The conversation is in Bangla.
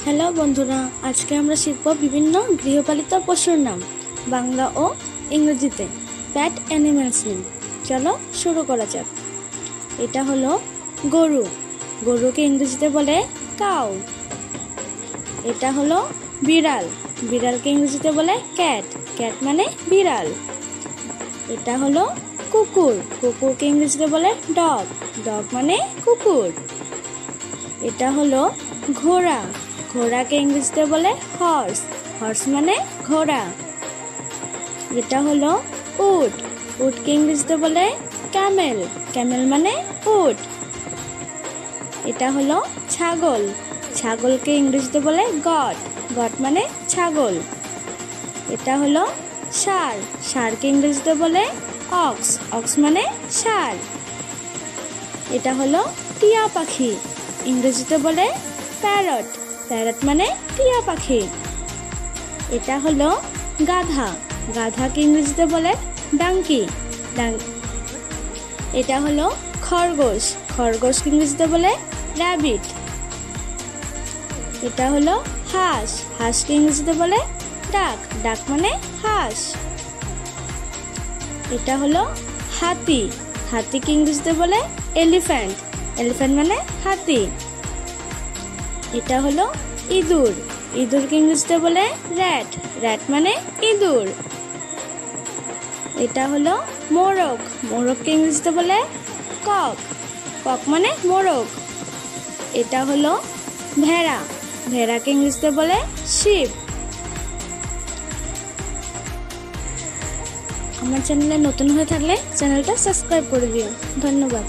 হ্যালো বন্ধুরা, আজকে আমরা শিখব বিভিন্ন গৃহপালিত পশুর নাম বাংলা ও ইংরেজিতে। প্যাট অ্যানিমালস নেম। চলো শুরু করা যাক। এটা হলো গরু। গরুকে ইংরেজিতে বলে কাউ। এটা হলো বিড়াল। বিড়ালকে ইংরেজিতে বলে ক্যাট। ক্যাট মানে বিড়াল। এটা হলো কুকুর। কুকুরকে ইংরেজিতে বলে ডগ। ডগ মানে কুকুর। এটা হলো ঘোড়া। ঘোড়াকে ইংরেজিতে বলে হর্স। হর্স মানে ঘোড়া। এটা হলো উট। উটকে ইংরেজিতে বলে ক্যামেল। ক্যামেল মানে উট। এটা হলো ছাগল। ছাগলকে ইংরেজিতে বলে গট। গট মানে ছাগল। এটা হলো ষাঁড়। ষাঁড়কে ইংরেজিতে বলে অক্স। অক্স মানে ষাঁড়। এটা হলো টিয়া পাখি। ইংরেজিতে বলে প্যারট। প্যারট মানে টিয়া পাখি। এটা হলো গাধা। গাধাকে ইংরেজিতে বলে ডাঙ্কি। এটা হলো খরগোশ। খরগোশকে ইংরেজিতে বলে র্যাবিট। এটা হলো হাঁস। হাঁসকে ইংরেজিতে বলে ডাক। ডাক মানে হাঁস। এটা হলো হাতি। হাতিকে ইংরেজিতে বলে এলিফ্যান্ট। এলিফ্যান্ট মানে হাতি। এটা হলো ইঁদুর। ইঁদুরকে ইংরেজিতে বলে র্যাট। র্যাট মানে ইঁদুর। এটা হলো মোরগ। মোরগকে ইংরেজিতে বলে কক। কক মানে মোরগ। এটা হলো ভেড়া। ভেড়াকে ইংরেজিতে বলে শিপ। আমার চ্যানেলে নতুন হয়ে থাকলে চ্যানেলটা সাবস্ক্রাইব করে দিও। ধন্যবাদ।